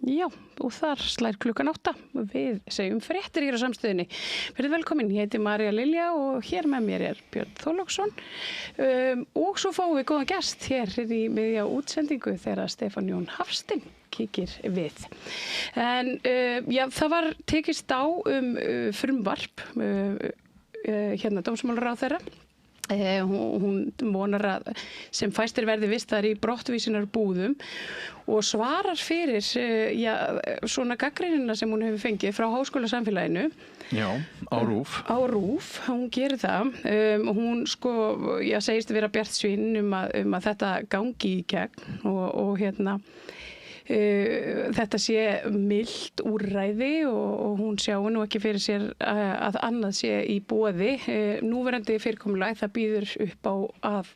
Já, og þar slær klukkan 8. Við segjum fréttir hér á Samstöðinni. Verið velkomin, ég heiti María Lilja og hér með mér Björn Þorláksson. Og svo fáum við góðan gest hér í miðja útsendingu þegar Stefán Jón Hafstein kíkir við. En það var tekist á frumvarp dómsmálaráðherra. Hún vonar að sem fæstir verði vistaðar í brottvísunar búðum og svarar fyrir svona gagnrýnina sem hún hefur fengið frá háskólasamfélaginu. Já, á RÚV. Á RÚV, hún gerir það. Hún segist vera bjartsýn að þetta gangi í gegn og þetta sé milt úrræði og hún sjáu nú ekki fyrir sér að annað sé í boði. Núverandi fyrirkomulag það býður upp á að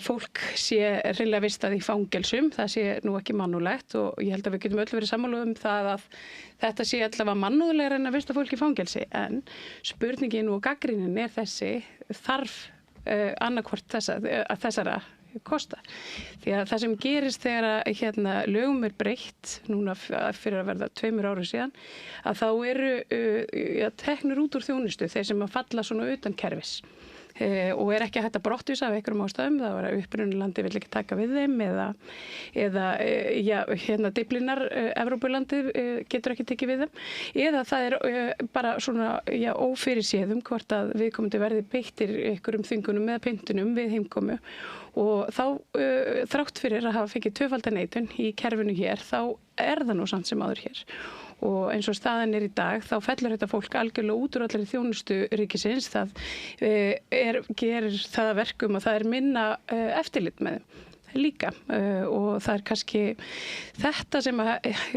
fólk sé hreinlega vistað í fangelsum. Það sé nú ekki mannúðlegt og ég held að við getum öll verið sammála það að þetta sé allavega mannúðlegra en að vista fólk í fangelsi. En spurningin og gagnrýnin þessi, þarf annarkvort þessara kosta. Því að það sem gerist þegar lögum breytt núna fyrir að verða 2 árum síðan, að þá eru teknir út úr þjónustu þeir sem að falla svona utan kerfis. Og ekki hægt að brottvísa af einhverjum ástæðum, það var að upprunalandi vill ekki taka við þeim eða Dyflinnar Evrópulandi getur ekki tekið við þeim, eða það bara svona ófyrirséðum hvort að viðkomandi verði beittir einhverjum þvingunum eða pyntunum við heimkomu og þá þrátt fyrir að hafa fengið 2-falda neitun í kerfinu hér, þá það nú samt sem áður hér. Og eins og staðan í dag, þá fellur þetta fólk algjörlega út úr allri þjónustu ríkisins. Það gerir það verkum og það minna eftirlit með þeim líka. Og það kannski þetta sem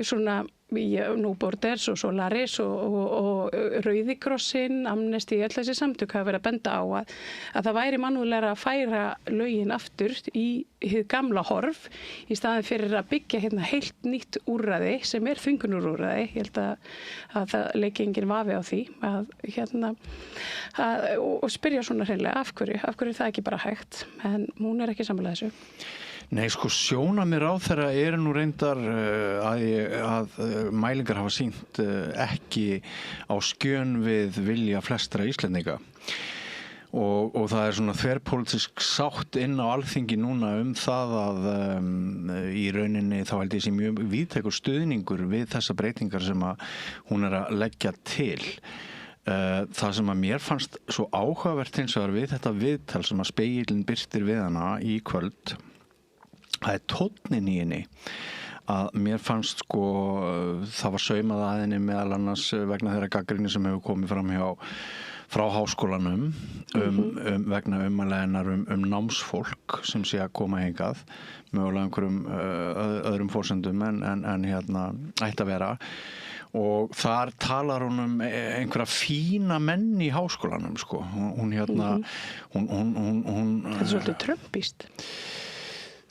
svona Nú Borders og Solaris og Rauði krossinn, Amnesty, öll þessi samtök hafa verið að benda á að það væri mannúðlegra að færa lögin aftur í hið gamla horf í staðin fyrir að byggja heilt nýtt úrræði sem þvingunarúrræði. Ég held að það leiki enginn vafi á því og spyrja svona hreinlega af hverju er það ekki bara hægt, en hún ekki sammála þessu. Nei, sjónarmið ráðherra nú reyndar að mælingar hafa sýnt ekki á skjön við vilja flestra Íslendinga og það svona þverpólitísk sátt inn á Alþingi núna það að í rauninni þá held ég sé mjög víðtækur stuðningur við þessa breytingar sem að hún að leggja til. Það sem að mér fannst svo áhugavert hins vegar við þetta viðtal sem að Spegillinn birtir við hana í kvöld, það tónninn í henni að mér fannst það var saumað að henni meðal annars vegna þeirra gagnrýni sem hefur komið fram frá háskólanum vegna ummæla námsfólk sem sé að koma hingað mögulega einhverjum öðrum forsendum en ætti að vera. Og þar talar hún einhverja fína menn í háskólanum hún Þetta svolítið trumpist.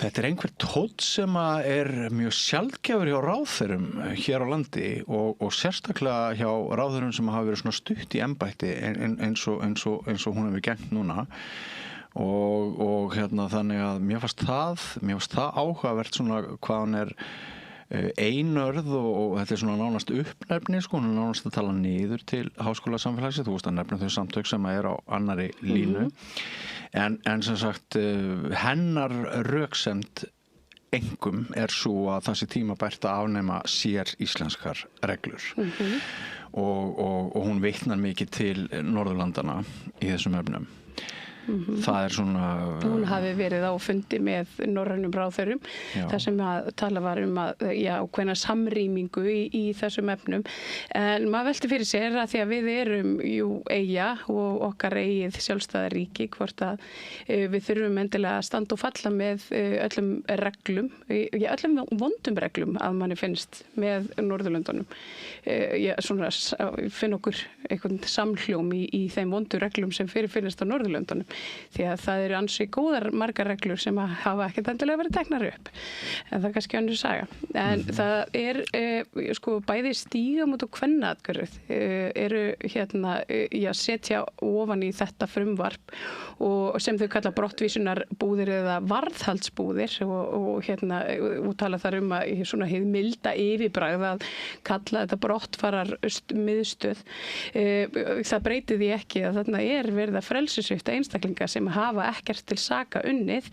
Þetta einhver tónn sem mjög sjaldgæfur hjá ráðherrum hér á landi og sérstaklega hjá ráðherrum sem hafa verið svona stutt í embætti eins og hún hefur gegnt núna og þannig að mér fannst það áhugavert svona hvað hún einörð og þetta svona nánast uppnefni hún nánast að tala niður til háskólasamfélagsins, þú veist að nefna þau samtök sem á annarri línu en sem sagt hennar röksemd engum svo að það sé tímabært að afnema sér íslenskar reglur og hún vitnar mikið til Norðurlandana í þessum efnum. Það svona hún hafi verið á fundi með norrænum ráðherrum þar sem að tala var að ákveðna samrýmingu í þessum efnum, en maður velti fyrir sér að því að við erum eyja og okkar eigið sjálfstæða ríki hvort að við þurfum endilega að standa og falla með öllum reglum, öllum vondum reglum að manni finnst með Norðurlöndunum. Svona finn okkur einhvern samhljóm í þeim vondu reglum sem finnast á Norðurlöndunum. því að það eru ansi góðar margar reglur sem að hafa ekkert endilega verið teknar upp, en það er kannski önnur saga. En það er sko bæði Stígamót og Kvennaathvarfið eru hérna setja ofan í þetta frumvarp og sem þau kalla brottvísunarbúðir eða varðhaldsbúðir og hérna og tala þar að svona hið milda yfirbragð að kalla þetta brottfarar miðstöð. Það breytir því ekki að þarna er verið að frelsissvipta einstaklinga sem hafa ekkert til saka unnið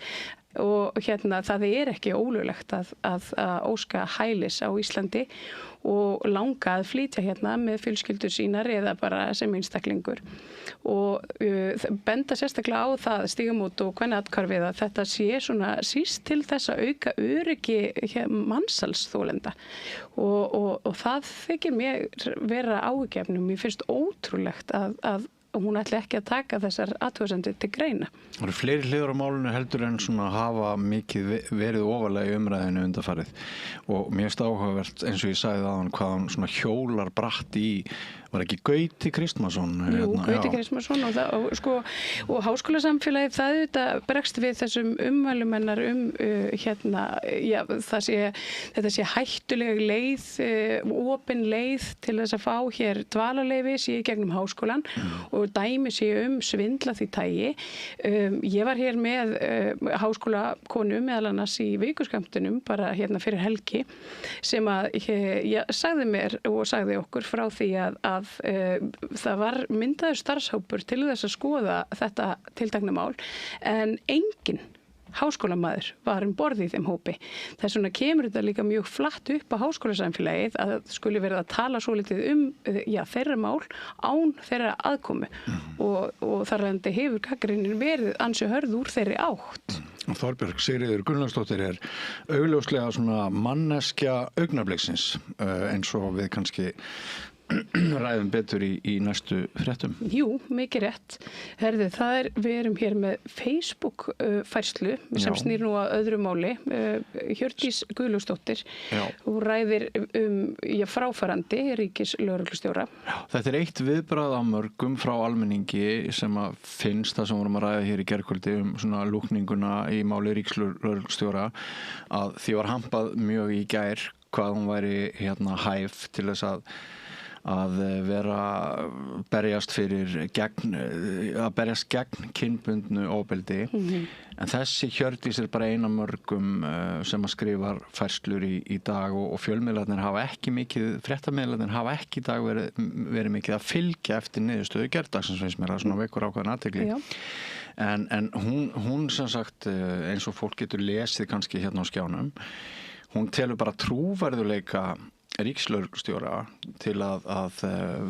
og hérna það er ekki ólöglegt að óska hælis á Íslandi og langa að flytja hérna með fjölskyldur sínar eða bara sem einstaklingur og benda sérstaklega á það Stígamót og Kvennaathvarfið að þetta sé svona síst til þess að auka öryggi mansalsþolenda og það þykir mér vera áhyggjuefni. Mér finnst ótrúlegt að hún ætli ekki að taka þessar athugasemdir til greina. Það eru fleiri hliðar á málinu heldur en svona hafa mikið verið ofarlega í umræðinu undanfarið og mér finnst áhugavert eins og ég sagði áðan hvað hann svona hjólar bratt í, var ekki Gauti Kristmansson? Jú, Gauti Kristmansson og háskólasamfélagið það auðvitað bregst við þessum ummælum hennar þetta sé hættuleg leið, opin leið til þess að fá hér dvalarleyfi sé í gegnum háskólan og dæmi sé svindla því tagi. Ég var hér með háskólakonu meðal annars í vikuskammtinum bara hérna fyrir helgi sem að sagði mér og sagði okkur frá því að það var myndaður starfshópur til þess að skoða þetta tiltekna mál en enginn háskólamaður var borð í þeim hópi. Þess vegna kemur þetta líka mjög flatt upp á háskólasamfélagið að skuli verið að tala svolítið þeirra mál án þeirra aðkomu og þar leðandi hefur gagnrýnin verið ansi hörð úr þeirri átt. Þorbjörg Sigríður Gunnlaugsdóttir er augljóslega svona manneskja augnabliksins eins og við kannski ræðum betur í næstu fréttum. Jú, mikið rétt. Herðu, við erum hér með Facebook-færslu sem snýr nú að öðru máli. Hjördís Guðlaugsdóttir og ræðir fráfarandi ríkislögreglustjóra. Þetta er eitt viðbragð af mörgum frá almenningi sem að finnst það sem vorum að ræða hér í gærkvöldi svona lúkninguna í máli ríkislögreglustjóra að því var hampað mjög í gær hvað hún væri hæf til þess að vera berjast gegn kynbundnu ofbeldi en þessi Hjördís er bara ein af mörgum sem að skrifar færslur í dag og fjölmiðlarnir hafa ekki mikið, fréttamiðlarnir hafa ekki í dag verið mikið að fylgja eftir niðurstöðu gærdagsins finnst mér að svona vekur ákveðin athygli en hún sem sagt eins og fólk getur lesið kannski hérna á skjánum hún telur bara trúverðuleika ríkislögreglustjóra til að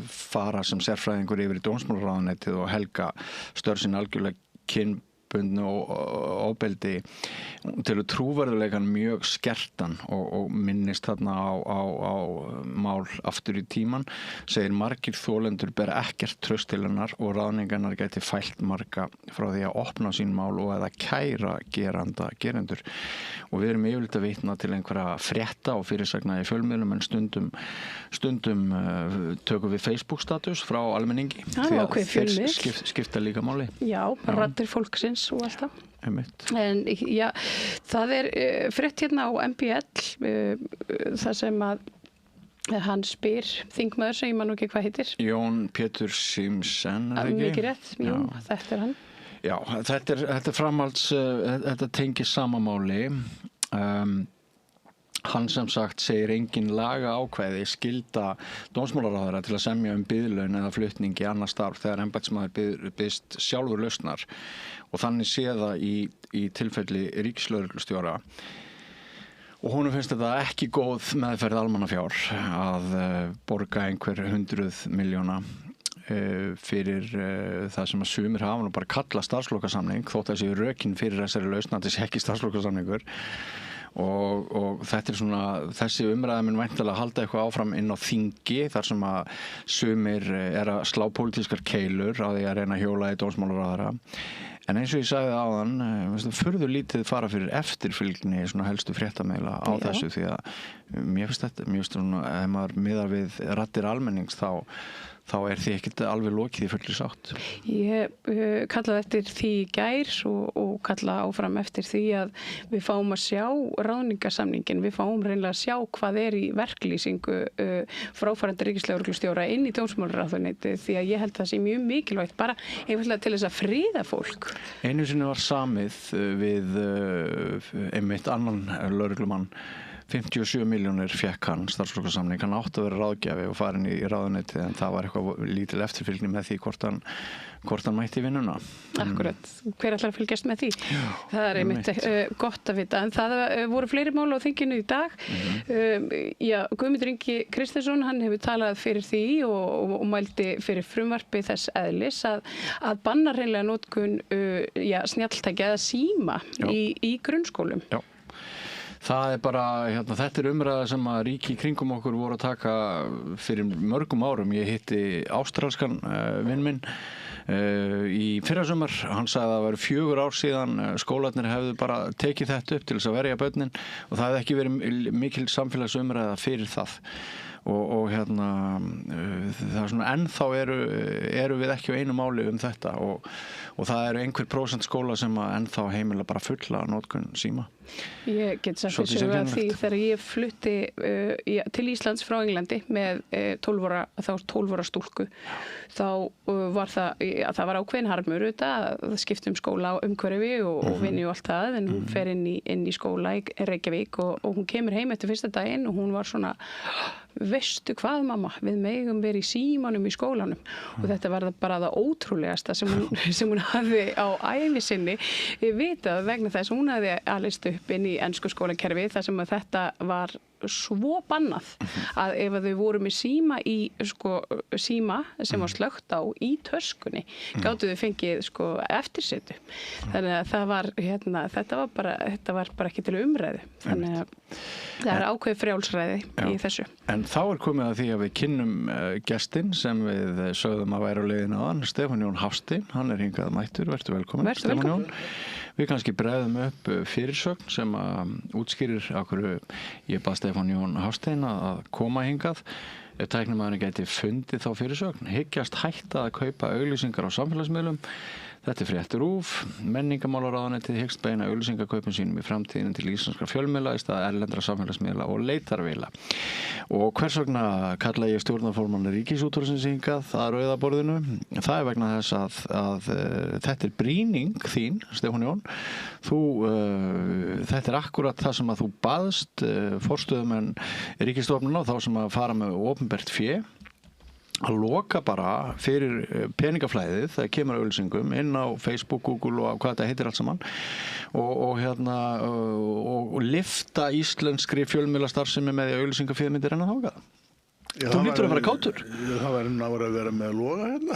fara sem sérfræðingur yfir í dómsmálaráðuneytið og helga störf sín algjörlega kynbundnu og ofbeldi til trúverðuleikann mjög skertan og minnist þarna á mál aftur í tíman segir margir þolendur bera ekkert traust til hennar og ráðningarnar gæti fælt marga frá því að opna sín mál og eða kæra gerendur og við erum yfirleitt að vitna til einhverja frétta og fyrirsagna í fjölmiðlum en stundum tökum við Facebook status frá almenningi því að þeir skipta líka máli. Já, raddir fólksins og allt það. En það er frétt hérna á MBL það sem að hann spyr þingmaður sem ég man ekki hvað heitir. Jón Pétur Simsen, er það ekki? Mikið rétt, jú, þetta er hann. Já, þetta er framhalds, þetta tengir sama máli. Hann sem sagt segir engin laga ákvæði skylda dómsmálaráðherra til að semja biðlaun eða flutningi annar starf þegar embættismaður biðst sjálfur lausnar og þannig sé það í tilfelli ríkislögreglustjóra og honum finnst þetta ekki góð meðferð almannafjár að borga einhver 100 milljóna fyrir það sem að sumir hafa nú bara kalla starfslokasamning þótt að séu rökin fyrir þessari lausn að þessi ekki starfslokasamningur og þetta er svona þessi umræða mun væntanlega halda eitthvað áfram inn á þingi þar sem að sumir er að slá pólitískar keilur á því að reyna að hjóla í dómsmálaráðherra En eins og ég sagði áðan, furðu lítið fara fyrir eftirfylgni svona helstu fréttamiðla á þessu því að mér finnst svona, ef maður miðar við raddir almennings þá því ekkert alveg lokið í fullri sátt. Ég kallaði eftir því í gær og kalla áfram eftir því að við fáum að sjá ráðningarsamningin, við fáum reynilega að sjá hvað í verklýsingu fráfarandi ríkislögreglustjóra inn í dómsmálaráðuneytið því að ég held það sé mjög mikilvægt bara einfaldlega til þess að fríða fólk. Einu sinni var samið við einmitt annan lögreglumann 57 milljónir fékk hann starfslokasamning, hann átti að vera ráðgjafi og farin í ráðuneytið en það var eitthvað lítil eftirfylgni með því hvort hann mætti vinnuna. Akkurat, hver ætlar að fylgjast með því? Já, það einmitt gott að vita, en það voru fleiri mál á þinginu í dag. Guðmundur Ingi Kristinsson, hann hefur talað fyrir því og mældi fyrir frumvarpi þess eðlis að banna hreinlega notkun snjalltækja eða síma í grunnskólum. Já. Það bara, þetta umræða sem að ríki kringum okkur voru að taka fyrir mörgum árum. Ég hitti ástralskan vinn minn í fyrrasumar. Hann sagði að það væru 4 ár síðan skólarnir hefðu bara tekið þetta upp til þess að verja börnin og það hefði ekki verið mikil samfélagsumræða fyrir það. Og það svona ennþá eru við ekki á einu máli þetta og það eru einhver prósent skóla sem að ennþá heimila bara fulla notkun síma. Ég get sagt þessu að því þegar ég flutti til Íslands frá Englandi með 12 ára stúlku þá var það var ákveðin harmur að skipta skóla á umhverfi og vinni og allt það en hún fer inn í skóla í Reykjavík og hún kemur heim eftir fyrsta daginn og hún var svona veistu hvað mamma, við megum verið í símanum í skólanum og þetta var bara það ótrúlegasta sem hún hafði á ævi sinni vitað vegna þess að hún hafði alist upp inn í ensku skólakerfi þar sem að þetta var svo bannað að ef þau voru með síma sem var slökkt á í töskunni gátu þau fengið eftirsetu þannig að það var þetta var bara ekki til umræðu þannig að það ákveðið frjálsræði í þessu. En þá komið að því að við kynnum gestinn sem við sögðum að væri á leiðinu áðan, Stefán Jón Hafstein, hann hingað mættur, vertu velkominn. Stefán Jón. Við kannski bregðum upp fyrirsögn sem að útskýrir af hverju ég bað Stefán Jón Hafstein að koma hingað. Ef tæknimaðurinn gæti fundið þá fyrirsögn, hyggjast hætta að kaupa auglýsingar á samfélagsmiðlum. Þetta fréttir RÚV, menningamálaráðuneytið hyggst beina auglýsingakaupum sínum í framtíðinu til íslenskra fjölmiðla í stað erlendra samfélagsmiðla og leitarvéla. Og hvers vegna kalla ég stjórnarformann Ríkisútvarpsins hingað að rauða borðinu? Það vegna þess að þetta brýning þín, Stefán Jón. Þetta akkurat það sem að þú baðst forstöðumenn Ríkisstofnana þá sem að fara með opinbert fé að loka bara fyrir peningaflæðið þegar kemur auglýsingum inn á Facebook, Google og hvað þetta heitir allt saman og lyfta íslenskri fjölmiðlastarfsemi með því auglýsingaféð myndir enn að þáka. Þú lítur að vera kátur. Það var náður að vera með loga hérna.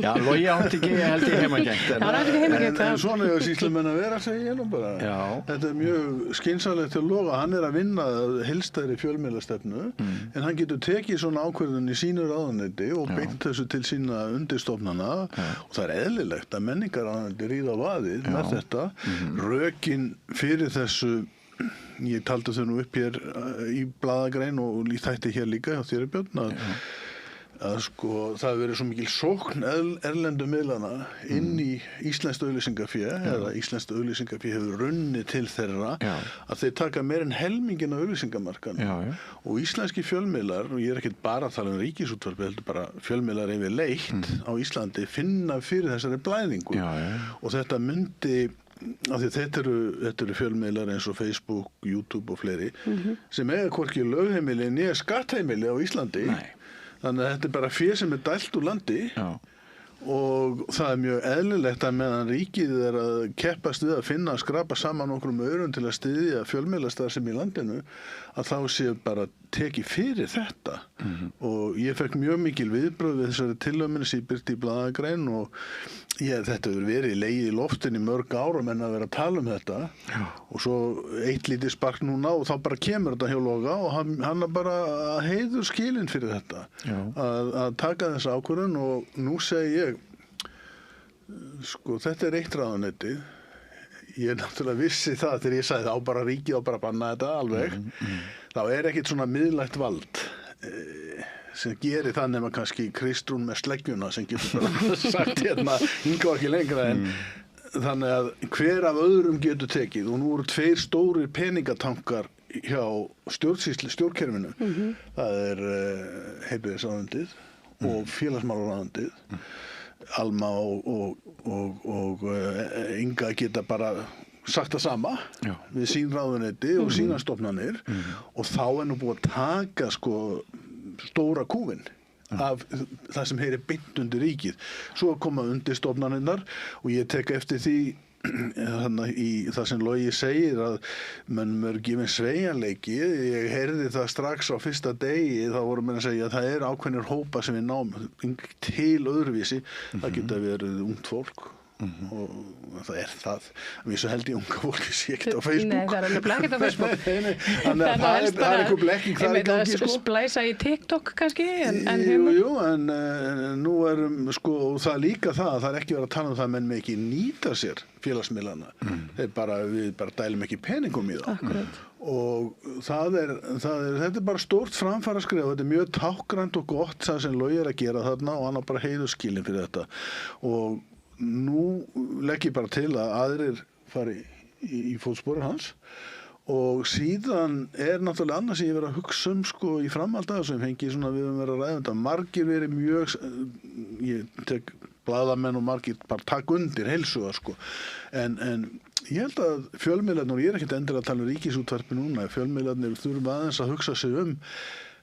Já, logi átti ekki, held ég heimagengt. En svona er sýslumenn að vera, segi ég nú bara. Já. Þetta mjög skynsamlegt til loga. Hann að vinna heildstæðri fjölmiðlastefnu, en hann getur tekið svona ákvörðun í sínu ráðuneyti og beint þessu til sína undirstofnana og það eðlilegt að menningarráðuneyti ríða á vaðið með þetta. Rökin fyrir þessu ég taldi þau nú upp hér í blaðagrein og í þætti hér líka hjá þér Björn að það hefur verið svo mikil sókn erlendu miðlana inn í íslenskt auglýsingafé eða íslenskt auglýsingafé hefur runnið til þeirra að þeir taka meir en helmingin á auglýsingamarkaðnum og íslenski fjölmiðlar og ég ekkert bara að tala Ríkisútvarpið heldur bara fjölmiðlar yfir leitt á Íslandi finna fyrir þessari blæðingu og þetta myndi af því þetta eru fjölmiðlar eins og Facebook, YouTube og fleiri sem eiga hvorki lögheimili né skattheimili á Íslandi. Nei. Þannig að þetta bara fé sem dælt úr landi og það er mjög eðlilegt að meðan ríkið að keppast við að skrapa saman nokkrum aurum til að styðja fjölmiðlastarfsemi í landinu að þá sé bara tekið fyrir þetta og ég fekk mjög mikil viðbrögð við þessari tillögum sem ég birti í blaðagrein og þetta hefur verið legið í loftin í mörg árum en að vera að tala þetta og svo eitt lítið spark núna og þá bara kemur þetta hjá Loga og hann bara heiður skilinn fyrir þetta að taka þessa ákvörðun og nú segi ég Sko, þetta er eitt ráðuneyti. Ég náttúrulega vissi það þegar ég sagði það á bara ríkið og bara banna þetta alveg. Þá er ekkit svona miðlægt vald sem gerir það nema kannski Kristrún með sleggjuna sem getur bara sagt hérna, hingað ekki lengra en þannig að hver af öðrum getur tekið og nú eru 2 stórir peningatankar hjá stjórnkerfinu. Það er heilbrigðisráðuneytið og félagsmálaráðuneytið. Alma og Inga geta bara sagt það sama við sín ráðuneyti og sína stofnanir og þá er nú búið að taka sko stóra kúfinn af það sem heyri beint undir ríkið. Svo koma undir stofnanirnar og ég tek eftir því þannig í það sem Logi segir að mönnum eru gefin sveigjanleiki. Ég heyrði það strax á fyrsta degi, þá voru menn að segja að það eru ákveðnir hópa sem við náum til öðruvísi. Það geta verið ungt fólk og það er það. Við svo held ég unga fólki sé ekkert á Facebook. Nei, það er alveg ekkert á Facebook. Þannig að það er eitthvað blekking þar í gangi. Sko. Splæsa í TikTok kannski? Jú, en nú sko, það er líka það er ekki verið að tala um það menn með ekki nýta sér félagsmiðlana. Við bara dælum ekki peningum í það. Akkurat. Og þetta er bara stórt framfaraskref, þetta er mjög tákgrænt og gott það sem Logi er að gera þarna og hann á bara heiðurskilin fyrir þetta. Og nú legg ég bara til að aðrir fari í fótsporin hans og síðan er náttúrulega annars sem ég verið að hugsa sko í framhald af þessu, ég fengi svona við höfum verið að ræða þetta, margir verið mjög, ég tek blaðamenn og margir bara taka undir heilsuga sko, en ég held að fjölmiðlarnir, og ég er ekkert endilega að tala um ríkisútvarpi núna, fjölmiðlarnir þurfa aðeins að hugsa sig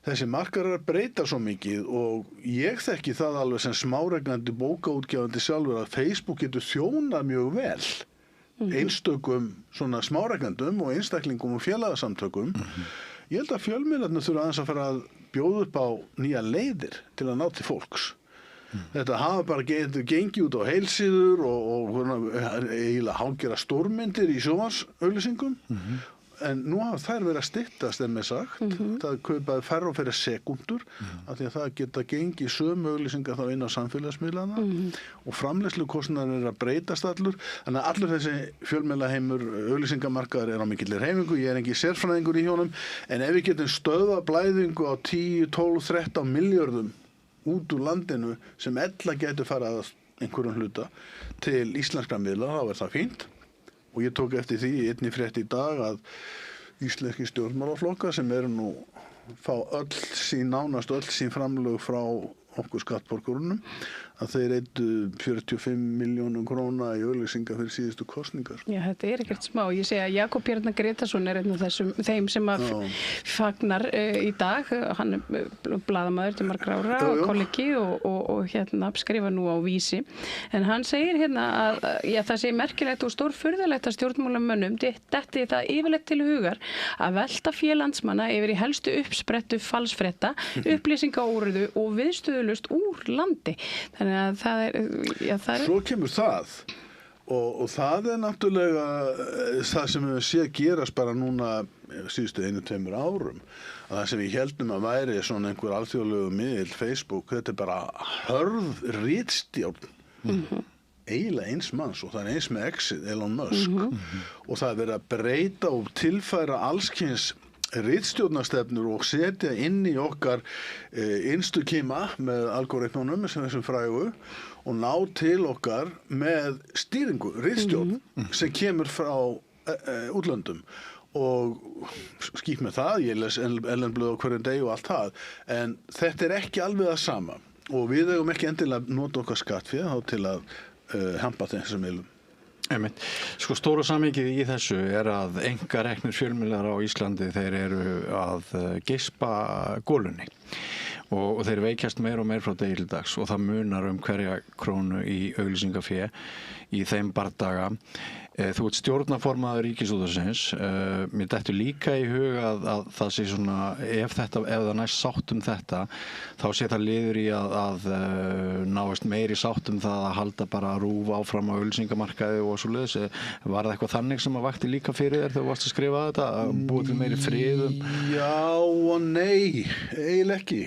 þessi markarar breyta svo mikið og ég þekki það alveg sem smáregnandi bókaútgefandi sjálfur að Facebook getur þjónað mjög vel einstökum svona smáregnandum og einstaklingum og félagasamtökum. Ég held að fjölmiðlarnir þurfa aðeins að fara að bjóða upp á nýja leiðir til að ná til fólks. Þetta hafa bara gengið út á heilsíður og eiginlega hálfgera stórmyndir í sjónvarpsauglýsingum. En nú hafa þær verið að styttast með sagt. Það kaupaði færri og færri sekúndur af því að það geta gengið sömu auglýsingar þá inn á samfélagsmiðlana og framleiðslukostnaður að breytast allur. Þannig að allur þessi fjölmiðlaheimur auglýsingamarkaður er á mikilli hreyfingu. Ég er ekki sérfræðingur í honum en ef við getum stöðvað blæðingu á 10, 12, 13 milljörðum út úr landinu sem ella getur farið að einhverjum hluta til íslenskra miðla, þá er það fínt. Og ég tók eftir því einni frétt í dag að íslenski stjórnmálaflokkar sem eru nú fá nánast öll sín framlög frá okkur skattborgurunum að þeir eyddu 45 milljónum króna í auglýsingar fyrir síðustu kosningar. Já, þetta er ekkert smá. Ég segi að Jakob Bjarnar Gretarsson er einn af þeim sem að fagnar í dag. Hann er blaðamaður til margra ára og kollegi og skrifa nú á Vísi. En hann segir að það sé merkilegt og stórfurðulegt að stjórnmálamönnum detti það yfirleitt til hugar að velta fé landsmanna yfir í helstu uppsprettu falsfrétta, upplýsingaóreiðu og viðstöðulust úr landi. Þannig að það er... Svo kemur það og það er náttúrulega það sem við séð gerast bara núna síðustu 1-2 árum að það sem við heldum að væri svona einhver alþjóðlegu miðill Facebook, þetta er bara hörð ritstjórn eiginlega eins manns og það er eins með Exit, Elon Musk og það er verið að breyta og tilfæra allskyns ritstjórnarstefnur og setja inn í okkar innstu kima með algoritmunum sem þessum frægu og ná til okkar með stýringu, ritstjórn sem kemur frá útlöndum og skýt með það, ég les Ellenblöð á hverjum degi og allt það, en þetta er ekki alveg það sama og við eigum ekki endilega að nota okkar skattfé þá til að hampa þessum meilum. Sko stóra samhengið í þessu er að einkareknir fjölmiðlar á Íslandi þeir eru að geispa golunni og þeir veikjast meir og meir frá degi til dags og það munar hverja krónu í auglýsingafé í þeim bardaga Þú ert stjórnarformaður Ríkisútvarpsins. Mér dettur líka í hug að það sé svona, ef það næst sátt þetta, þá sé það liður í að náist meiri sátt það að halda bara RÚV áfram á auglýsingamarkaði og svoleiðis. Var það eitthvað þannig sem að vakti líka fyrir þér þegar þú varst að skrifa þetta, að búið til meiri friðum? Já og nei, eiginlega ekki.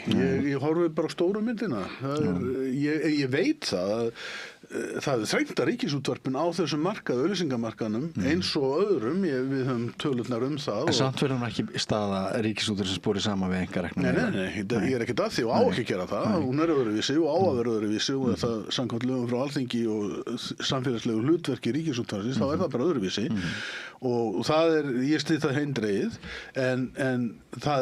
Ég horfi bara á stóru myndina. Ég veit það er þrengt að Ríkisútvarpin á þessum markaði, auglýsingamarkaðnum, eins og öðrum, við höfum tölurnar það. En samt verður hún ekki staða Ríkisútvarpsins borið saman við einkarekna? Nei, ég er ekkert að því og á ekki að gera það. Hún er öðruvísi og á að vera öðruvísi og það samkvæmt lögum frá Alþingi og samfélagslegu hlutverki Ríkisútvarpsins, þá er það bara öðruvísi. Og ég styð það heindregið, en það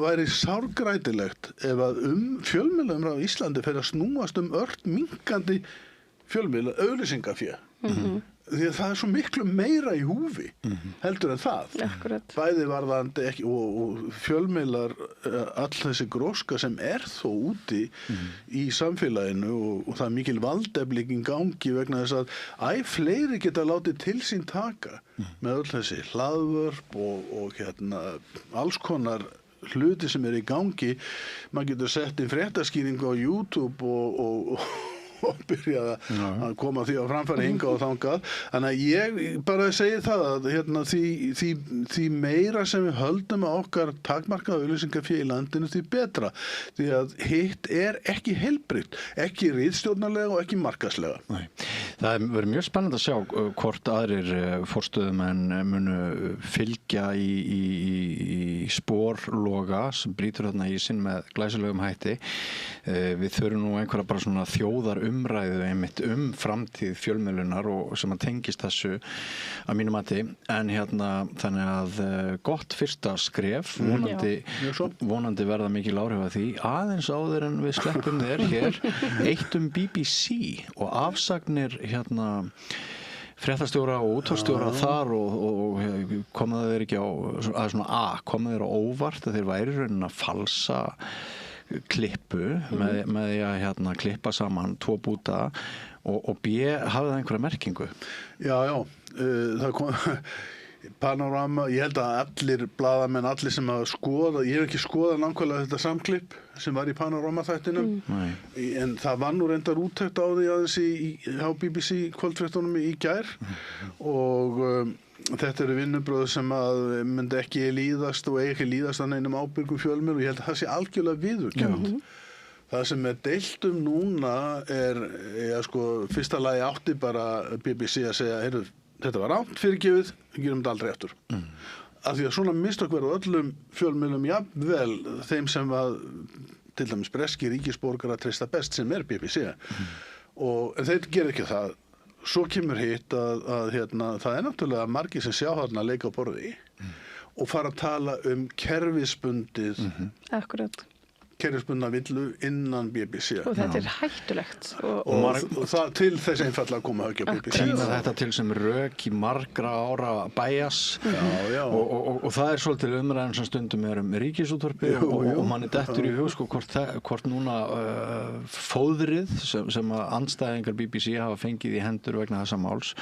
væri sárgrætilegt ef að fjölmiðlaumræða á Íslandi fer að snúast ört minnkandi fjölmiðla auglýsingafé. Því að það er svo miklu meira í húfi heldur en það. Akkurat. Bæði varðandi ekki og fjölmiðlar all þessi gróska sem þó úti í samfélaginu og það er mikil valdefling gangi vegna þess að fleiri geta látið til sín taka með öll þessi hlaðvörp og alls konar hluti sem í gangi. Maður getur sett inn fréttaskýringu á YouTube og byrjaði að koma því á framfæri hingað og þangað. Þannig að ég bara segi það að því meira sem við höldum að okkar takmarkaða auglýsingafé í landinu, því betra. Því að hitt ekki heilbrigt, ekki ritstjórnarlega og ekki markaðslega. Nei. Það verður mjög spennandi að sjá hvort aðrir forstöðumenn munu fylgja í spórloga sem brýtur þarna í sinn með glæsilegum hætti. Við þurfum nú einhverja bara svona þjóðarumræðu einmitt framtíð fjölmiðlunar og sem að tengist þessu að mínu mati, en þannig að gott fyrsta skref, vonandi verða mikil áhrif af því. Aðeins áður en við sleppum þér hér, eitt BBC og afsagnir fréttastjóra og útvarpsstjóra þar og komu þeir ekki komu þeir á óvart að þeir væri raunin að falsa klippu með því að klippa saman 2 búta og B hafði það einhverja merkingu? Já, það kom Panorama, ég held að allir blaðamenn, allir sem hafa skoðað, ég hef ekki skoðað nákvæmlega þetta samklipp sem var í Panorama þættinum, en það var nú reyndar úttekt á því aðeins á BBC kvöldfréttunum í gær og þetta eru vinnubröð sem að myndi ekki líðast og ekki líðast að neinum ábyrgum fjölmiðlum og ég held að það sé algjörlega viðurkennt. Það sem deilt núna fyrsta lagi átti bara BBC að segja, þetta var rangt fyrirgefið, við gerum þetta aldrei aftur. Af því að svona mistök verður öllum fjölmiðlum jafnvel þeim sem að til dæmis breski ríkisborgarar treysta best sem BBC. En þeir gera ekki það. Svo kemur hitt að það er náttúrulega margir sem sjá þarna leika á borði og fara að tala kerfisbundið. Akkurat. Kerfisbundna villu innan BBC. Og þetta er hættulegt. Og það til þess einfallega að koma höggja BBC. Sýna þetta til sem rök í margra ára bæjas. Já. Og það er svolítið umræðan sem stundum Ríkisútvarpi og manni dettur í hug hvort núna fóðrið sem að andstæðingar BBC hafa fengið í hendur vegna þessa máls,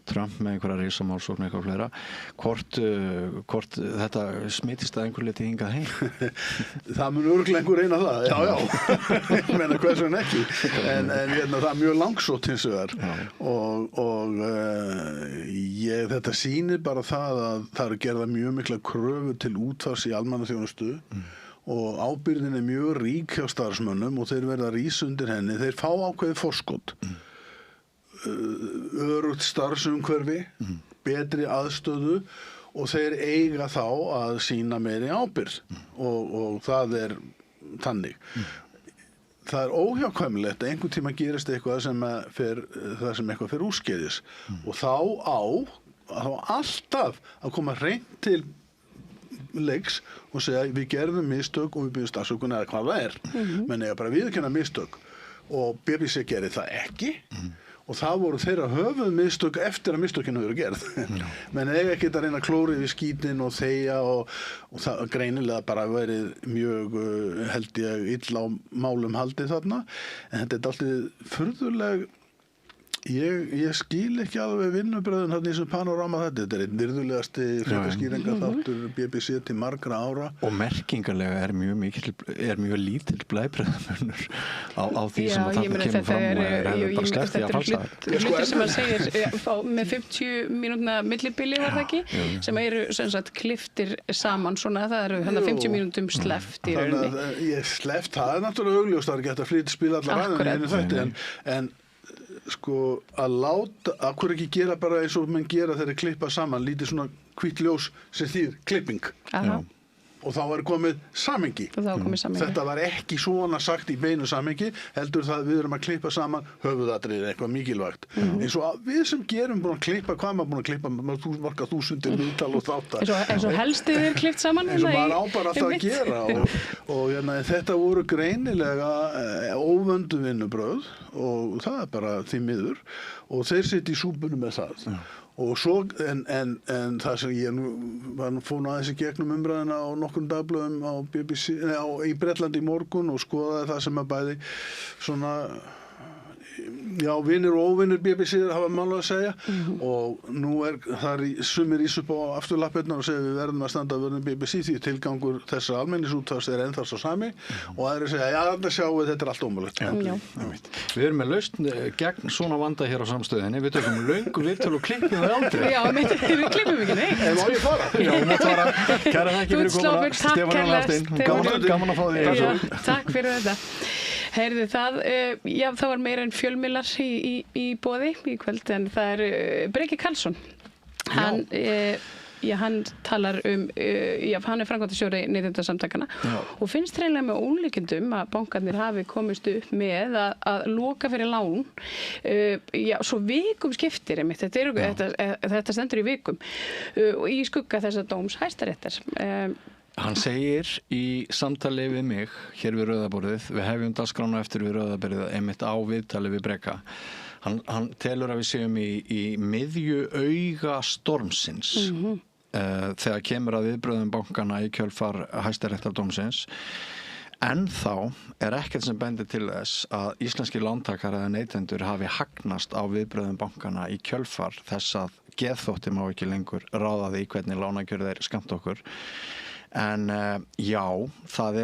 Trump með einhverja risamálsókn eitthvað fleira, hvort þetta smitist að einhver liti hingað heim. Það mun örugglega einhver reyna það, já, ég meina hvers vegna ekki, en það er mjög langsótt hins vegar og þetta sýnir bara það að það eru gerðar mjög mikla kröfur til útvarps í almannaþjónustu og ábyrgðin er mjög rík hjá starfsmönnum og þeir verða að rísa undir henni, þeir fá ákveðið forskot, örugt starfsumhverfi, betri aðstöðu og þeir eiga þá að sýna meiri ábyrgð og það er þannig. Það er óhjákvæmilegt að einhvern tíma gerist eitthvað sem eitthvað fer úrskeiðis og þá alltaf að koma hreint til leiks og segja við gerðum mistök og við byrjum afsökunar eða hvað það er. Menn eiga bara viðurkenna mistök og BBC gerir það ekki. Og það voru þeirra höfuð mistök eftir að mistökinu eru gerð. Menn eiga ekki að reyna að klóra við skítinn og þegja og það greinilega bara verið mjög, held ég, illa á málum haldið þarna. En þetta er alltaf furðuleg Ég skil ekki alveg vinnubröðun hann í þessum panorama þetta er einn virðulegasti fréttaskýringaþáttur BBC til margra ára. Og merkingarlega er mjög lítill blæbrigðamunur á því sem að þetta kemur fram og er bara sleppt í að falsa. Þetta eru hlutir sem að segir með 50 mínútna millibili var það ekki, sem eru sem sagt klipptir saman svona, það eru 50 mínútum sleppt í rauninni. Sleppt, það er náttúrulega augljóst, það er ekki hægt að flytja spila allar ræðinu en sko að láta, að hverju ekki gera bara eins og menn gera þegar klippa saman lítið svona hvítt ljós sem þýðir klipping. Og þá er komið samhengi. Þetta var ekki svona sagt í beinu samhengi, heldur það við erum að klippa saman höfuðatriði eitthvað mikilvægt. Eins og við sem gerum búin að klippa, hvað maður búin að klippa marga þúsundir viðtal og þáttar. Eins og helstið er klippt saman. Eins og maður á bara alltaf að gera og þetta voru greinilega óvöndu vinnubrögð og það er bara því miður og þeir sitt í súpunum með það. Og svo, en það sem ég fór aðeins í gegnum umræðina á nokkrum dagblöðum á BBC, í Bretlandi í morgun og skoðaði það sem að bæði svona, já, vinir og óvinir BBC hafa mála að segja og nú það sumir ís upp á afturlappirnar og segja við verðum að standa að verðum BBC því tilgangur þessa almenningsútvarps er ennþá svo sami og aðrir segja, já, þetta sjáum við, þetta er allt ómögulegt. Við erum með lausn gegn svona vanda hér á samstöðinni, við tökum löngu viðtöl og klippum það aldrei. Já, við klippum ekki, nei. En má ég fara? Já, mátt fara. Kæra þakki fyrir komuna, Stefán Hafstein. Gaman að fá því. Takk fyrir þetta. Heyrðu það, já það var meira en fjölmiðlar í boði í kvöld en það Breki Karlsson. Hann talar hann er framkvæmdastjóri Neytendasamtakanna og finnst hreinlega með ólíkindum að bankarnir hafi komist upp með að loka fyrir lán svo vikum skiptir einmitt. Þetta stendur í vikum og í skugga þessa dóms Hæstaréttar. Hann segir í samtali við mig hér við Rauðaborðið, við hefjum dagskrána eftir við Rauðaborðið einmitt á viðtali við Breka. Hann telur að við séum í miðju auga stormsins þegar kemur að viðbröðum bankana í kjölfar Hæstaréttardómsins. En þá ekkert sem bendir til þess að íslenski lántakar eða neytendur hafi hagnast á viðbröðum bankana í kjölfar þess að geðþótti má ekki lengur ráða því hvernig lánakjör þeir skammta okkur. En já, það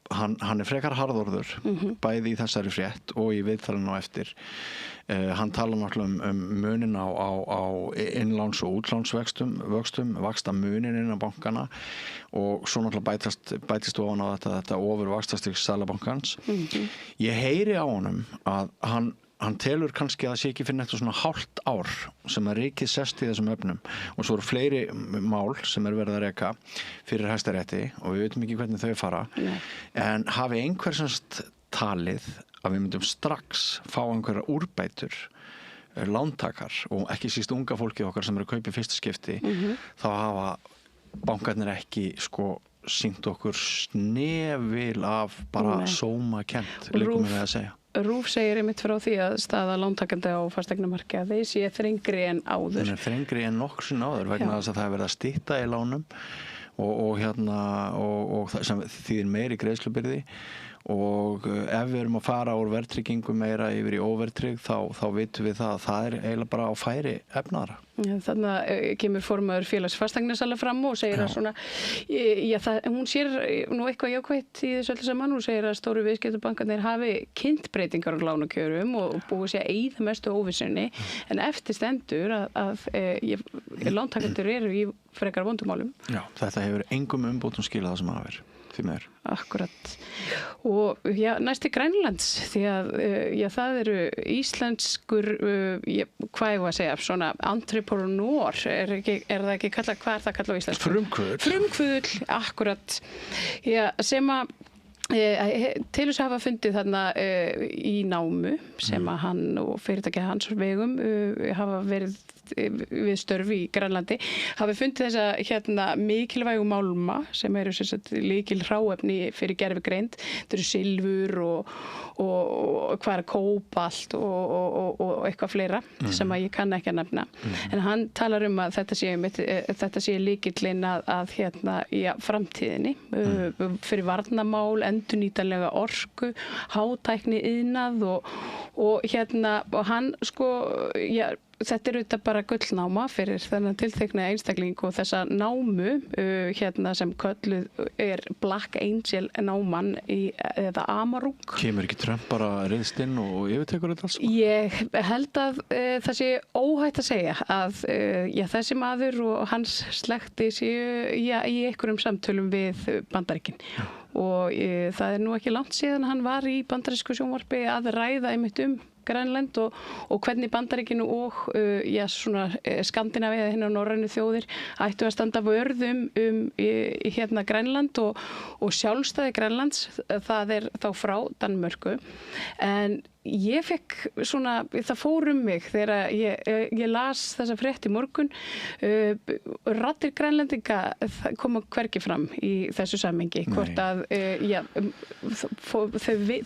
hann frekar harðorður bæði í þessari frétt og í viðtalinu á eftir. Hann talar náttúrulega munin á innláns- og útlánsvöxtum, vaxta munin innan bankana og svo náttúrulega bætist ofan á þetta ofurvaxtastig Seðlabankans. Ég heyri á honum að hann telur kannski að það sé ekki fyrir netto svona hálft ár sem að ríkið sest í þessum öfnum og svo eru fleiri mál sem verið að reka fyrir Hæstarétti og við veitum ekki hvernig þau fara en hafi einhver semst talið að við myndum strax fá einhverja úrbætur lántakar og ekki síst unga fólkið okkar sem eru að kaupa í fyrsta skipti þá hafa bankarnir ekki sýnt okkur snefil af bara sómakennt líkum við að segja. RÚV segir einmitt frá því að staða lántakenda á fasteignamarkaði sé þrengri en áður. Það þrengri en nokkur sinni áður vegna þess að það verið að stytta í lánum og það sem þýðir meiri greiðslubyrði og ef við erum að fara úr verðtryggingu meira yfir í óverðtrygg þá vitum við að það eiginlega bara á færi efnaðra. Þannig kemur formaður félags fasteignasala fram og segir að svona, hún sér nú eitthvað jákvætt í þessu öllu saman, hún segir að stóru viðskiptabankarnir hafi kynnt breytingar á lánakjörum og búið sér að eyða mestu óvissunni en eftir stendur að lántakendur eru í frekar vondumálum. Já, þetta hefur engum umbótum skilað það sem hafa verið. Akkurat. Og næsti Grænlands því að það eru íslenskur hvað ég að segja svona entrepreneur það ekki kallað, hvað það kallað á íslensku? Frumkvöðull, akkurat. Sem að til þess að hafa fundið þarna í námu sem að hann og fyrirtækið hans vegum hafa verið við störfi í Grænlandi hafi fundið þessa mikilvægu málma sem eru líkil hráefni fyrir gervigreind. Þetta eru silfur og hvað kóbalt og eitthvað fleira sem að ég kann ekki að nefna. En hann talar að þetta sé lykillinn að framtíðinni fyrir varnarmál, endurnýtanlega orku, hátækni iðnað og hann sko, þetta er auðvitað bara gullnáma fyrir þennan tiltekna einstakling og þessa námu sem kölluð Black Angel náman eða Amarok. Kemur ekki Trump bara riðst inn og yfirtekur þetta alls? Ég held að það sé óhætt að segja að þessi maður og hans slekti séu í einhverjum samtölum við Bandaríkin. Og það er nú ekki langt síðan hann var í bandarísku sjónvarpi að ræða einmitt Grænland og hvernig Bandaríkinu og Skandinavíu hinnar norrænu þjóðir ættu að standa vörð Grænland og sjálfstæði Grænlands, það er þá frá Danmörku. En ég fekk það fór mig þegar ég las þessa frétt í morgun. Raddir Grænlendinga koma hvergi fram í þessu samhengi, hvort að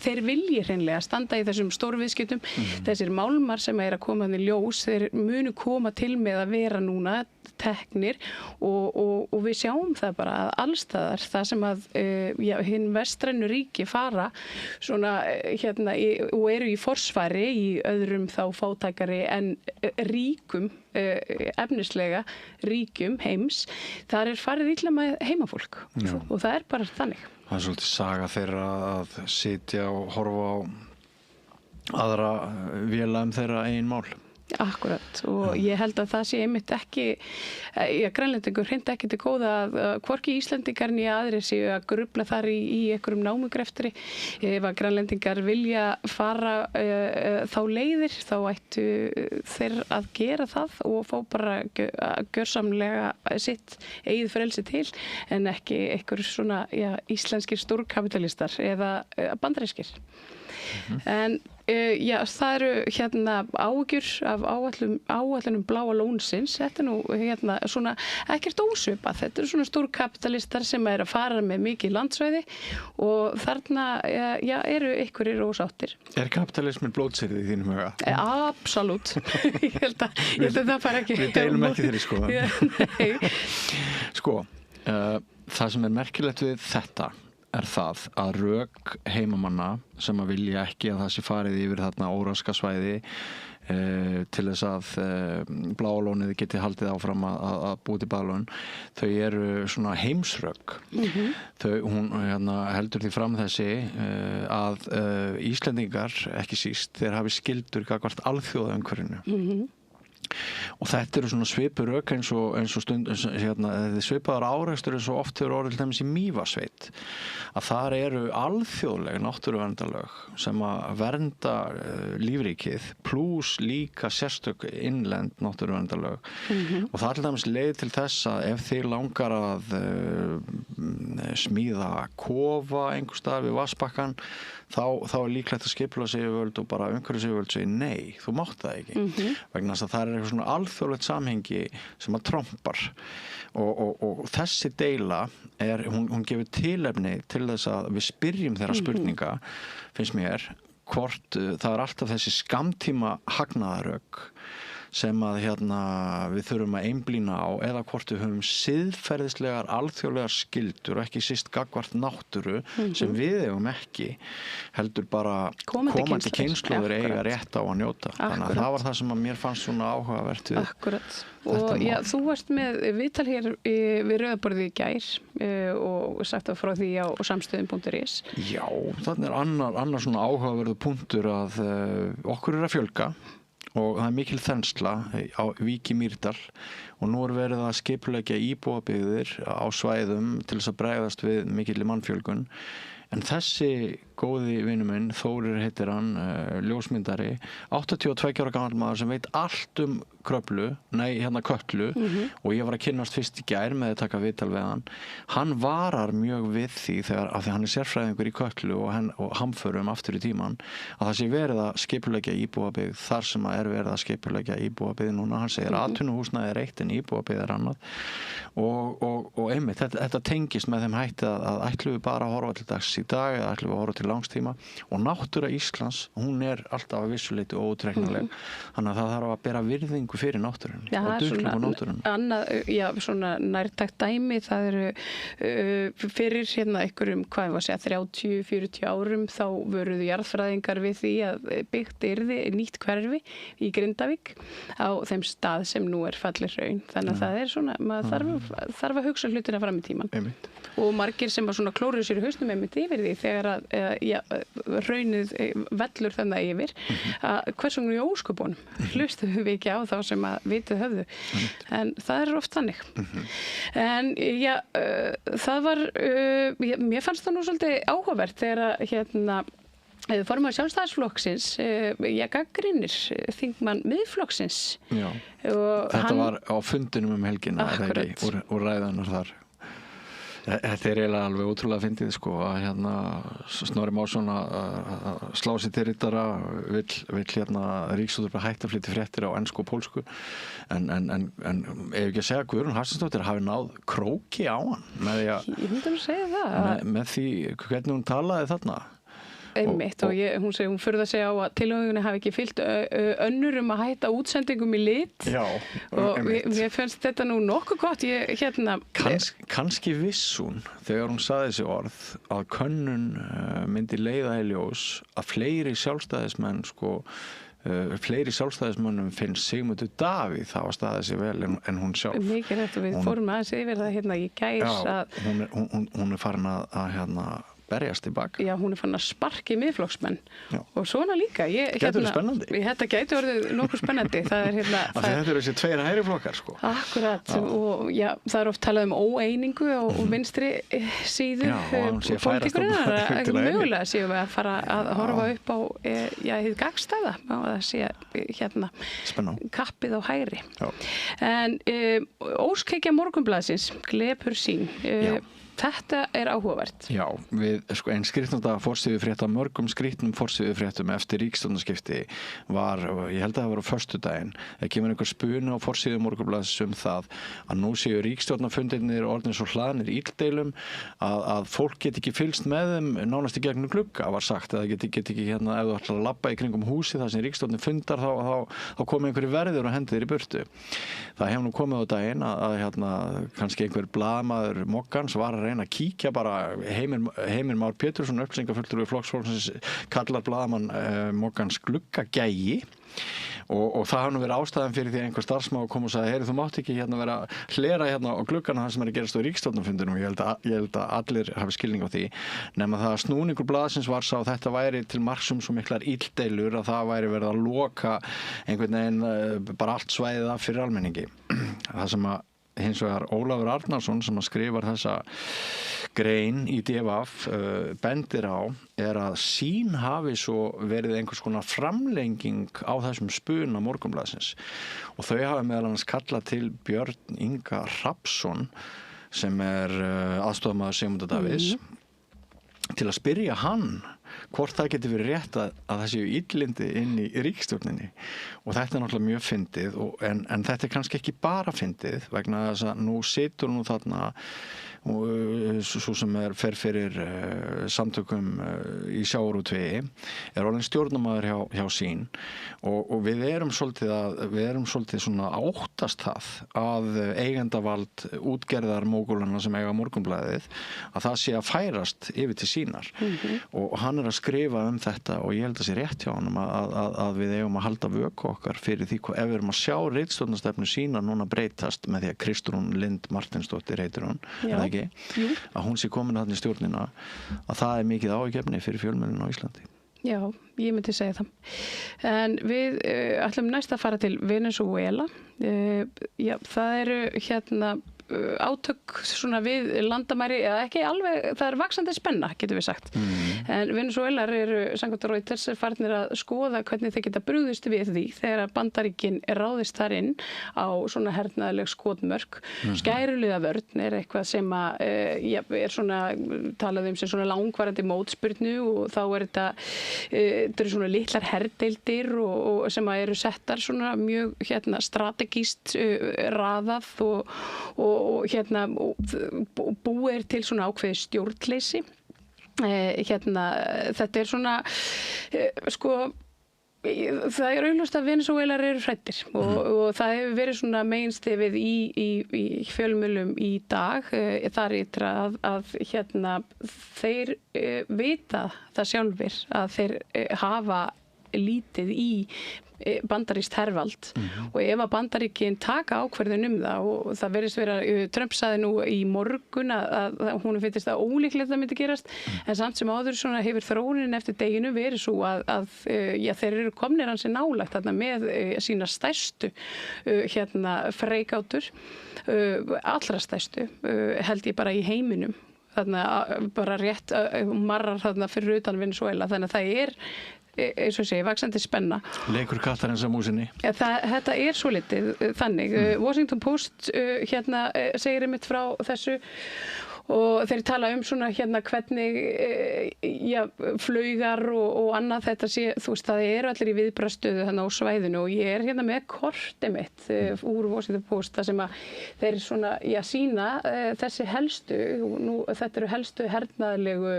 þeir vilji hreinlega standa í þessum stórviðskiptum. Þessir málmar sem að koma í ljós, þeir munu koma til með að vera núna teknir og við sjáum það bara að allstaðar það sem að hinn vestrænu ríki fara og eru í forsvari í öðrum þá fátækari en ríkum efnislega ríkjum heims, þar farið illa með heimafólk og það er bara þannig. Það er svolítið saga þeirra að sitja og horfa á aðra véla þeirra eigin mál. Akkurat, og ég held að það sé einmitt ekki, Grænlendingur hreint ekki til góða að hvorki Íslendingar né aðrir séu að grufla þar í einhverjum námugreftri. Ef að Grænlendingar vilja fara þá leiðir, þá ættu þeir að gera það og fá bara gjörsamlega sitt eigið frelsi til, en ekki einhverjum íslenskir stórkapitalistar eða bandarískir. En það eru áhyggjur af áætlunum Bláa lónsins. Þetta er nú svona ekkert ósvipað. Þetta eru svona stórkapitalistar sem að fara með mikið landsvæði og þarna eru einhverjir ósáttir. Er kapitalismin blótsyrði í þínum huga? Absolutt. Ég held að það fara ekki. Við deilum ekki þeirri skoðun. Nei. Sko, það sem er merkilegt við þetta er það að rök heimamanna sem að vilja ekki að það sé farið yfir þarna óraska svæði til þess að Bláa lónið geti haldið áfram að búið til Bláa lón, þau eru svona heimsrök. Hún heldur því fram þessi að Íslendingar, ekki síst, þeir hafi skyldur gagnvart alþjóðaumhverfinu. Og þetta eru svona svipurök eins og svipaðar árekstur eins og oft hefur orðið til dæmis í Mývatnssveit, að þar eru alþjóðleg náttúruverndarlög sem að vernda lífríkið pluss líka sérstök innlend náttúruverndarlög. Og það er til dæmis leið til þess að ef þið langar að smíða kofa einhvers staðar við vatnsbakkann, þá er líklegt að skipulagsyfirvöld og bara umhverfisyfirvöld segir nei, þú mátt það ekki. Vegna þess að það er eitthvað svona alþjóðlegt samhengi sem að trompar og þessi deila hún gefur tilefni til þess að við spyrjum þeirra spurninga, finnst mér, hvort það er alltaf þessi skammtíma hagnaðarök sem að við þurfum að einblína á, eða hvort við höfum siðferðislegar alþjóðlegar skyldur og ekki síst gagnvart náttúru sem við eigum ekki, heldur bara komandi kynslóðir eiga rétt á að njóta. Þannig að það var það sem að mér fannst svona áhugavert við. Akkurat. Og þú varst með viðtal hér við Rauðaborðið í gær og sagt frá því á samstöðum.is. Já, þannig annar svona áhugaverðu punktur að okkur að fjölga og það er mikil þensla á Vík í Mýrdal og nú er verið að skipuleggja íbúabyggðir á svæðum til þess að bregðast við mikilli mannfjölgun. En þessi góði vinur minn, Þórir heitir hann, ljósmyndari, 82 ára gamall maður sem veit allt um Kötlu og ég var að kynnast fyrst í gær með að taka viðtal við hann. Hann varar mjög við því af því hann er sérfræðingur í Kötlu og hamförum aftur í tíman, að það sé verið að skipuleggja íbúabyggð þar sem að er verið að skipuleggja íbúabyggð núna. Hann segir atvinnuhúsnæði er eitt en íbúabyggð er annað og einmitt, þetta tengist með þeim hætti að ætlum við bara að horfa til dags í dag eða ætlum við að horfa til langstíma og náttúra Íslands, hún alltaf að vissuleiti óútreiknanleg þannig að það þarf að bera virðingu fyrir náttúrunni og duglega á náttúrunni. Annað, svona nærtækt dæmi, það eru fyrir einhverjum, hvað ég var að segja, 30-40 árum þá voruðu jarðfræðingar við því að byggt yrði nýtt hverfi í Grindavík á þeim stað sem nú fallir hraun. Þannig að það svona, maður þarf að hugsa hlutina fram í tíman. Einmitt. Og margir sem svona klóruðu sér í hausnum einmitt yfir því þegar að hraunið vellur þannig yfir að hvers vegna í ósköpunum hlustuðum við ekki á þá sem að vitið höfðu. En það oft þannig. En það var, mér fannst það nú svolítið áhugavert þegar formaður Sjálfstæðisflokksins gagnrýnir þingmann Miðflokksins. Já, þetta var á fundinum helgina úr ræðanar þar. Þetta eiginlega alveg ótrúlega fyndið sko að Snorri Másson að slá sér til riddara vill Ríkisútvarpið hætta að flytja fréttir á ensku og pólsku en ef ekki að segja að Guðrún Hafsteinsdóttir hafi náð króki á hann með því að ég myndi að segja það með því hvernig hún talaði þarna. Einmitt og hún furða sig á að tilhögunni hafi ekki fylgt önnur að hætta útsendingum í lit. Já, og mér finnst þetta nú nokkuð gott. Kannski viss hún þegar hún sagði þessi orð að könnun myndi leiða í ljós að fleiri sjálfstæðismönnum finnst Sigmundur Davíð hafa staðið sig vel en hún sjálf. Mikið rétt og við fórum aðeins yfir það í gæs að hún farin að berjast tilbaka. Já, hún farin að sparka í Miðflokksmenn og svona líka. Gæti verið spennandi. Þetta gæti orðið nokkuð spennandi. Þetta eru þessi tveir hægri flokkar sko. Akkurat og það oft talað óeiningu á vinstri síðu pólitíkurinnar. Ekki mögulega séum við að fara að horfa upp á hið gagnstæða og það sé kappið á hægri. En óskekja Morgunblaðsins glepur sín. Þetta áhugavert. Já, einn skrýtnasta forsíðufrétt af mörgum skrýtnum forsíðufréttum eftir ríkisstjórnarskipti var, ég held að það var á föstudaginn, það kemur einhver spuni á forsíðu Morgunblaðsins það að nú séu ríkisstjórnarfundirnir orðnir svo hlaðnir illdeilum að fólk get ekki fylgst með þeim nánast í gegnum glugga, var sagt, að það get ekki ef þú ætlar að labba í kringum húsi þar sem ríkisstjórnin fundar þá komi einhverju verður og hendi þér í burtu. Það hefur nú komið á daginn að kannski einhver blaðamaður Moggans var að reyna að kíkja bara Heimir Már Pétursson upplýsingafulltrúi Flokksfólksins kallar blaðamann Moggans gluggagægi og það hafði nú verið ástæðan fyrir því að einhver starfsmaður kom og sagði heyri þú mátt ekki vera að hlera á gluggana það sem að gerast á ríkisstjórnarfundinum og ég held að allir hafi skilning á því nema það að snúningur blaðsins var sá þetta væri til marks svo miklar illdeilur að það væri verið að loka einhvern veginn bara allt svæðið af fyrir almenningi. Það sem að hins vegar Ólafur Arnarsson sem að skrifar þessa grein í DVF bendir á að sín hafi svo verið einhvers konar framlenging á þessum spuna Morgunblaðsins og þau hafi meðal annars kallað til Björn Inga Hrafnsson sem aðstofamaður Sigmundar Davíðs til að spyrja hann hvort það geti verið rétt að það séu illindi inn í ríkisstjórninni og þetta náttúrulega mjög fyndið en þetta kannski ekki bara fyndið vegna þess að nú situr nú þarna svo sem fer fyrir samtökum í sjávarútvegi orðinn stjórnarmaður hjá sín og við erum svolítið svona áttast það að eigendavald útgerðar mógúlanna sem eiga Morgunblaðið að það sé að færast yfir til sínar og hann að skrifa þetta og ég held að sé rétt hjá honum að við eigum að halda vöku okkar fyrir því ef við erum að sjá ritstjórnarstefnu sína núna breytast með því að Kristrún Lind Martinsdóttir heitir hún ekki, að hún sé komin þarna í stjórnina að það mikið áhyggjuefni fyrir fjölmiðlun á Íslandi. Já, ég myndi segja það. En við ætlum næst að fara til Venezuela. Það eru átök svona við landamæri eða ekki alveg, það vaxandi spenna getum við sagt. En Venezuelar eru samkvæmt Reuters farnir að skoða hvernig þeir geta brugðist við því þegar Bandaríkin ráðist þar inn á svona hernaðarleg skotmörk. Skæruliðavörn eitthvað sem er svona talað sem svona langvarandi mótspyrnu og þá þetta eru svona litlar herdeildir og sem eru settar svona mjög strategíst raðað og búið til svona ákveðið stjórnleysi þetta svona, það augljóst að Venesúelar eru hræddir og það hefur verið svona meginstefið í fjölmiðlum í dag þar ytra að þeir vita það sjálfir að þeir hafa lítið í bandarískt hervald og ef að Bandaríkin taka ákvörðun það og það verðist vera, Trump sagði nú í morgun að hún finnst það ólíklegt að myndi gerast en samt sem áður svona hefur þróunin eftir deginu verið svo að þeir eru komnir hansi nálægt þarna með sína stærstu freigátur allra stærstu held ég bara í heiminum þarna bara rétt marrar þarna fyrir utan Venezuela þannig að það er eins og segi, vaxandi spenna. Leikur kattarins á músinni. Þetta svolítið þannig. Washington Post segir einmitt frá þessu og þeir tala svona hvernig flaugar og annað þetta sé, þú veist, það eru allir í viðbragðsstöðu þannig á svæðinu og ég með kortið mitt úr Washington Post þar sem að þeir svona, sýna þessi helstu, þetta eru helstu hernaðarlegu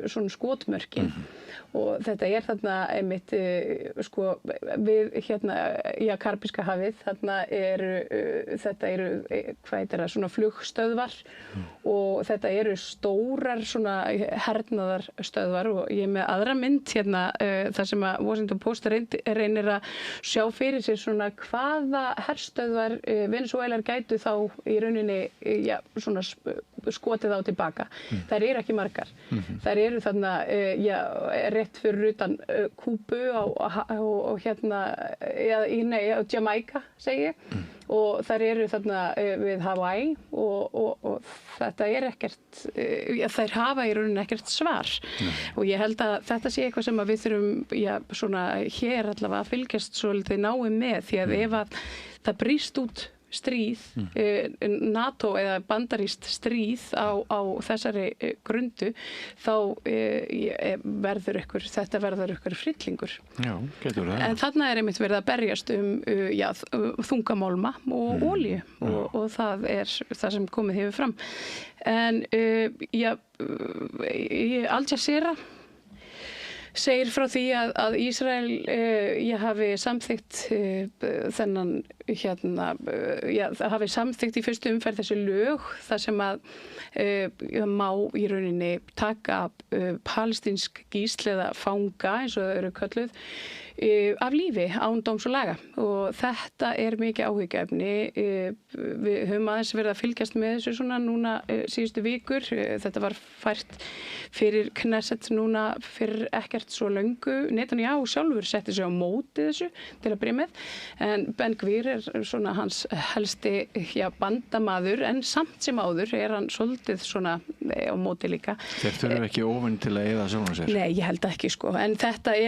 svona skotmörkin og þetta þarna einmitt við Karabíska hafið þarna þetta eru hvað heitir það, svona flugstöðvar og þetta eru stórar svona hernaðarstöðvar og ég með aðra mynd þar sem að Washington Post reynir að sjá fyrir sér svona hvaða herstöðvar Venesúelar gætu þá í rauninni svona skotið á tilbaka. Þær eru ekki margar. Þær eru þarna rétt fyrir utan Kúbu og Jamaica segi ég og þær eru þarna við Hawaii og þetta ekkert þær hafa í rauninni ekkert svar og ég held að þetta sé eitthvað sem að við þurfum svona hér allavega að fylgjast svolítið náið með því að ef að það brýst út stríð, NATO eða bandarískt stríð á þessari grundu þá verður þetta verður ykkur hryllingur. Já, getur það. En þarna einmitt verið að berjast þungamálma og olíu og það það sem komið hefur fram. En Al Jazeera segir frá því að Ísrael hafi samþykkt þennan hafi samþykkt í fyrstu umferð þessi lög þar sem að má í rauninni taka palestínsk gísl eða fanga eins og það eru kölluð af lífi án dóms og laga og þetta mikið áhyggjuefni við höfum aðeins verið að fylgjast með þessu svona núna síðustu vikur þetta var fært fyrir Knesset núna fyrir ekkert svo löngu Netanyahu sjálfur setti sig á móti þessu til að byrja með en Ben Gvir svona hans helsti bandamaður en samt sem áður hann svolítið svona á móti líka. Þeir þurfa ekki ofinn til að eyða sjálfum sér? Nei, ég held ekki en þetta í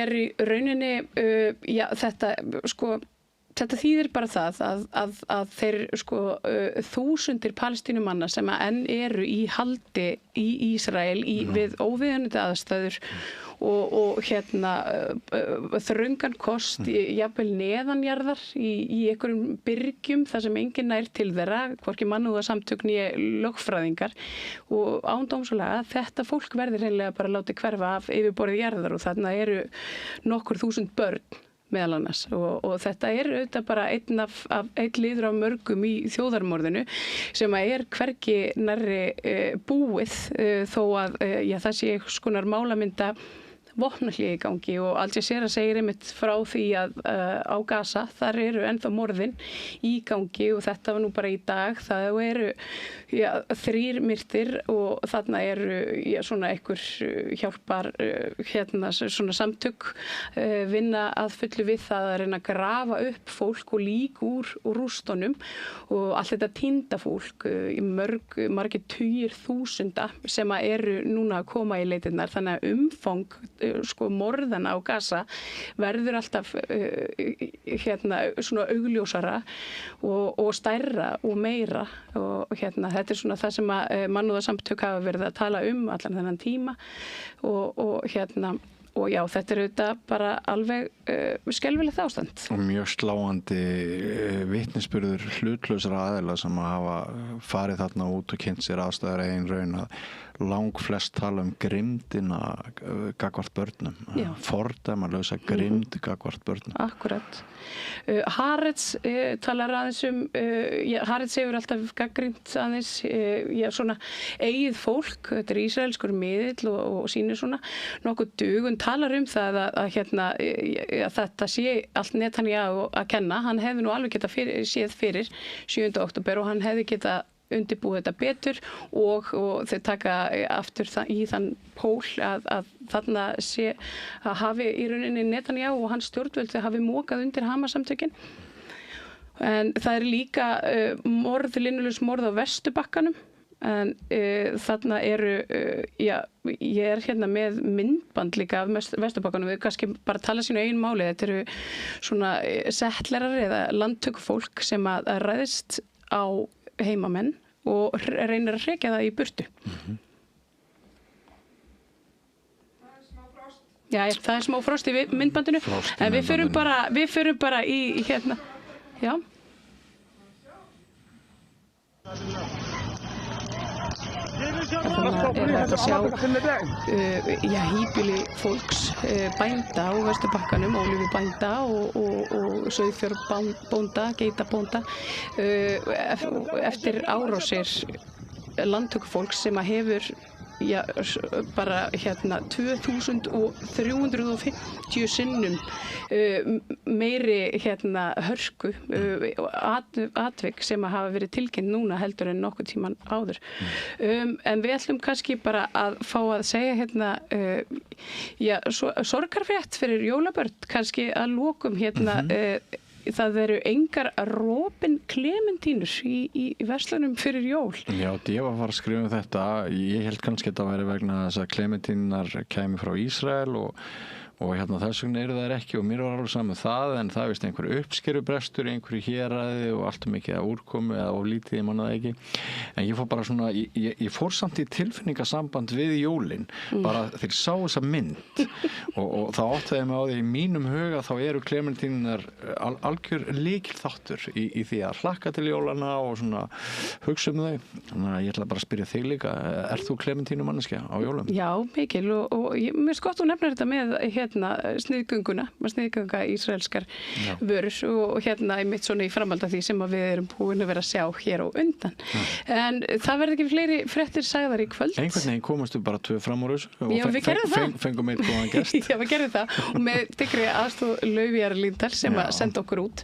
rauninni þetta þýðir bara það að þeir þúsundir Palestínumanna sem enn eru í haldi í Ísrael við óviðunandi aðstæður og þröngan kost jafnvel neðanjarðar í einhverjum byrgjum þar sem enginn nær til þeirra, hvorki mannúðarsamtök né lögfræðingar og án dóms og laga þetta fólk verður hreinlega bara látið hverfa af yfirborðið jarðar og þarna eru nokkur þúsund börn meðal annars og þetta auðvitað bara einn liður af mörgum í þjóðarmorðinu sem að hvergi nærri búið þó að það sé skonar málamynda vopnahlé í gangi og Al Jazeera segir einmitt frá því að á Gaza þar eru ennþá morðin í gangi og þetta var nú bara í dag það eru 3 myrtir og þarna eru svona einhver hjálpar svona samtök vinna að fullu við það að reyna að grafa upp fólk og lík úr rústunum og allt þetta týnda fólk í margir tugir þúsunda sem að eru núna að koma í leitirnar þannig að umfang morðana á Gaza verður alltaf svona augljósara og stærra og meira og þetta svona það sem að mannúðarsamtök hafa verið að tala allan þennan tíma og Og já, þetta auðvitað bara alveg skelfilegt ástand. Og mjög sláandi vitnisburður hlutlausra aðila sem að hafa farið þarna út og kynnt sér aðstæður eigin raun að langflest tala grimmdina gagnvart börnum. Fordæmalausa grimmd gagnvart börnum. Akkurat. Haaretz talar aðeins Haaretz hefur alltaf gagnrýnt aðeins svona eigið fólk, þetta ísraelskur miðill og sýnir svona nokkuð dugun, talar það að þetta sé allt Netanyahu að kenna. Hann hefði nú alveg getað séð fyrir 7. október og hann hefði getað undirbúið þetta betur og þau taka aftur í þann pól að þarna sé að hafi í rauninni Netanyahu og hans stjórnvöld hafi mokað undir Hamas-samtökin. En það líka linnulaus morð á Vesturbakkanum. En þarna ég hérna með myndband líka af Vesturbakkanum, við kannski bara tala sínu eigin máli. Þetta eru svona settlerar eða landtökufólk sem að ræðist á heimamenn og reynir að hrekja það í burtu. Já, það er smá frost í myndbandinu, en við förum bara í hérna. Já. Þannig hægt að sjá híbýli fólks, bænda á Vesturbakkanum, ólífubænda og sauðfjárbónda, geitabónda eftir árásir landtökufólks sem að hefur bara 2350 sinnum meiri hörku atvik sem að hafa verið tilkynnt núna heldur en nokkuð tíman áður. En við ætlum kannski bara að fá að segja sorgarfrétt fyrir jólabörn kannski að lokum það eru engar Robin Klementínur í verslunum fyrir jól. Já, ég var að fara að skrifa þetta. Ég held kannski að þetta væri vegna þess að Klementínar kæmi frá Ísrael og þess vegna eru þær ekki og mér var alveg saman það, en það veist einhver uppskerubrestur í einhverju héraði og allt mikið að úrkomu eða of lítið, ég manna það ekki. En ég fór bara svona, ég fór samt í tilfinningasamband við jólin, bara þegar sá þessa mynd og þá áttaði mig á því í mínum huga þá eru Klementínar algjör lykilþáttur í því að hlakka til jólana og svona hugsa þau. Þannig að ég ætla bara að spyrja þig líka, þú Klementínu manneskja á jólum? Já, mikil og mér er gott að nefna þetta með sniðgönga ísraelskar vörur og einmitt svona í framhald af því sem við erum búin að vera að sjá hér og undan. En það verður ekki fleiri fréttir sagðar í kvöld. Einhvern veginn komastu bara tvö fram úr þessu og fengum einn góðan gest. Já, við gerðum það og með dyggri aðstoð Laufeyjar Líndal sem að senda okkur út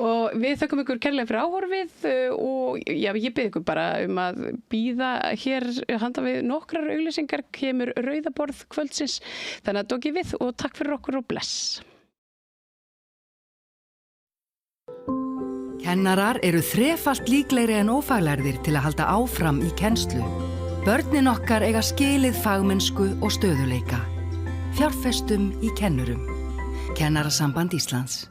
og við þökkum ykkur kærlega fyrir áhorfið og ég bið ykkur bara að bíða hér handa við nokkrar auglýsingar, kemur rauðaborð kvöldsins, þannig að doki við og takk fyrir okkur og bless. Kennarar eru þrefalt líklegri en ófaglærðir til að halda áfram í kennslu. Börnin okkar eiga skilið fagmennsku og stöðuleika. Fjárfestum í kennurum. Kennarasamband Íslands.